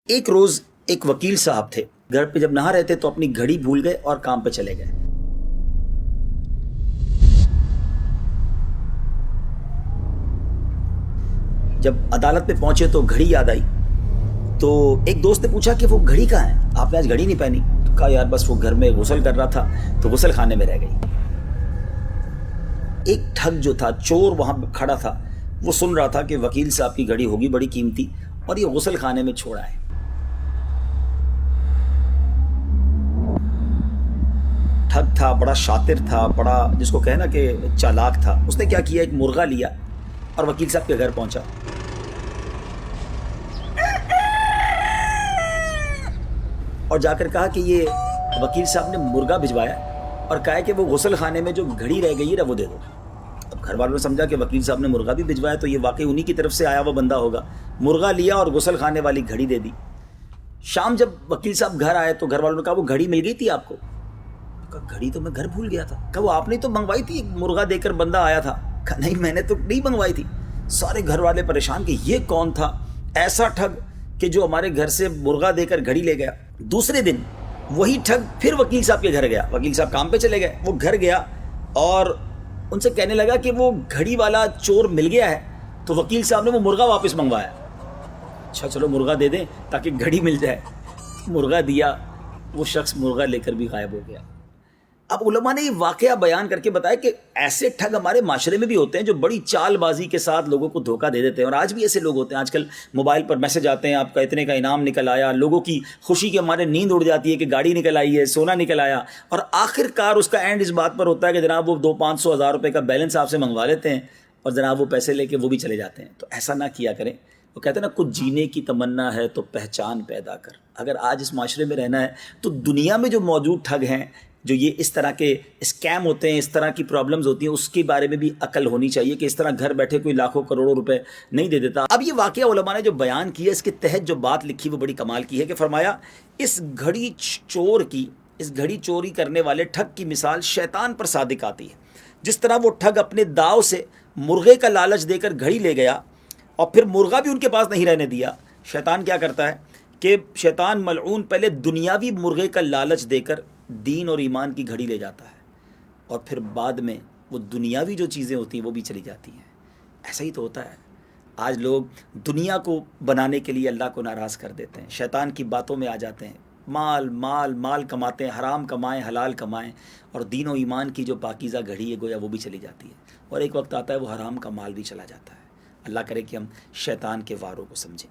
ایک روز ایک وکیل صاحب تھے، گھر پہ جب نہا رہے تھے تو اپنی گھڑی بھول گئے اور کام پہ چلے گئے۔ جب عدالت پہ پہنچے تو گھڑی یاد آئی، تو ایک دوست نے پوچھا کہ وہ گھڑی کہاں ہے، آپ نے آج گھڑی نہیں پہنی؟ تو کہا یار بس وہ گھر میں غسل کر رہا تھا تو غسل خانے میں رہ گئی۔ ایک ٹھگ جو تھا، چور وہاں کھڑا تھا، وہ سن رہا تھا کہ وکیل صاحب کی گھڑی ہوگی بڑی قیمتی اور یہ غسل خانے میں چھوڑا ہے۔ ٹھگ تھا، بڑا شاطر تھا، بڑا جس کو کہنا کہ چالاک تھا۔ اس نے کیا کیا، ایک مرغا لیا اور وکیل صاحب کے گھر پہنچا اور جا کر کہا کہ یہ وکیل صاحب نے مرغا بھجوایا اور کہا کہ وہ غسل خانے میں جو گھڑی رہ گئی ہے وہ دے دو۔ اب گھر والوں نے سمجھا کہ وکیل صاحب نے مرغا بھی بھجوایا تو یہ واقعی انہی کی طرف سے آیا ہوا بندہ ہوگا۔ مرغا لیا اور غسل خانے والی گھڑی دے دی۔ شام جب وکیل صاحب گھر آئے تو گھر والوں نے کہا وہ گھڑی مل گئی تھی آپ کو؟ کہا گھڑی تو میں گھر بھول گیا تھا۔ کہا وہ آپ نے تو منگوائی تھی، ایک مرغا دے کر بندہ آیا تھا۔ کہا نہیں میں نے تو نہیں منگوائی تھی۔ سارے گھر والے پریشان کہ یہ کون تھا ایسا ٹھگ کہ جو ہمارے گھر سے مرغا دے کر گھڑی لے گیا۔ دوسرے دن وہی ٹھگ پھر وکیل صاحب کے گھر گیا۔ وکیل صاحب کام پہ چلے گئے، وہ گھر گیا اور ان سے کہنے لگا کہ وہ گھڑی والا چور مل گیا ہے۔ تو وکیل صاحب نے وہ مرغا واپس منگوایا۔ اچھا چلو مرغا دے دیں تاکہ گھڑی مل جائے۔ مرغا دیا، وہ شخص مرغا لے کر بھی غائب ہو گیا۔ اب علماء نے یہ واقعہ بیان کر کے بتایا کہ ایسے ٹھگ ہمارے معاشرے میں بھی ہوتے ہیں جو بڑی چال بازی کے ساتھ لوگوں کو دھوکہ دے دیتے ہیں، اور آج بھی ایسے لوگ ہوتے ہیں۔ آج کل موبائل پر میسج آتے ہیں آپ کا اتنے کا انعام نکل آیا، لوگوں کی خوشی کے ہمارے نیند اڑ جاتی ہے کہ گاڑی نکل آئی ہے، سونا نکل آیا، اور آخر کار اس کا اینڈ اس بات پر ہوتا ہے کہ جناب وہ 200-500 ہزار روپے کا بیلنس آپ سے منگوا لیتے ہیں اور جناب وہ پیسے لے کے وہ بھی چلے جاتے ہیں۔ تو ایسا نہ کیا کریں۔ وہ کہتے ہیں نا کچھ جینے کی تمنا ہے تو پہچان پیدا کر۔ اگر آج اس معاشرے میں رہنا ہے تو دنیا میں جو موجود ٹھگ ہیں، جو یہ اس طرح کے اسکیم ہوتے ہیں، اس طرح کی پرابلمز ہوتی ہیں، اس کے بارے میں بھی عقل ہونی چاہیے کہ اس طرح گھر بیٹھے کوئی لاکھوں کروڑوں روپے نہیں دے دیتا۔ اب یہ واقعہ علماء نے جو بیان کیا، اس کے تحت جو بات لکھی وہ بڑی کمال کی ہے کہ فرمایا اس گھڑی چوری کرنے والے ٹھگ کی مثال شیطان پر صادق آتی ہے۔ جس طرح وہ ٹھگ اپنے داؤ سے مرغے کا لالچ دے کر گھڑی لے گیا اور پھر مرغا بھی ان کے پاس نہیں رہنے دیا، شیطان کیا کرتا ہے کہ شیطان ملعون پہلے دنیاوی مرغے کا لالچ دے کر دین اور ایمان کی گھڑی لے جاتا ہے اور پھر بعد میں وہ دنیاوی جو چیزیں ہوتی ہیں وہ بھی چلی جاتی ہیں۔ ایسا ہی تو ہوتا ہے۔ آج لوگ دنیا کو بنانے کے لیے اللہ کو ناراض کر دیتے ہیں، شیطان کی باتوں میں آ جاتے ہیں، مال مال مال کماتے ہیں، حرام کمائیں حلال کمائیں، اور دین و ایمان کی جو پاکیزہ گھڑی ہے گویا وہ بھی چلی جاتی ہے، اور ایک وقت آتا ہے وہ حرام کا مال بھی چلا جاتا ہے۔ اللہ کرے کہ ہم شیطان کے واروں کو سمجھیں۔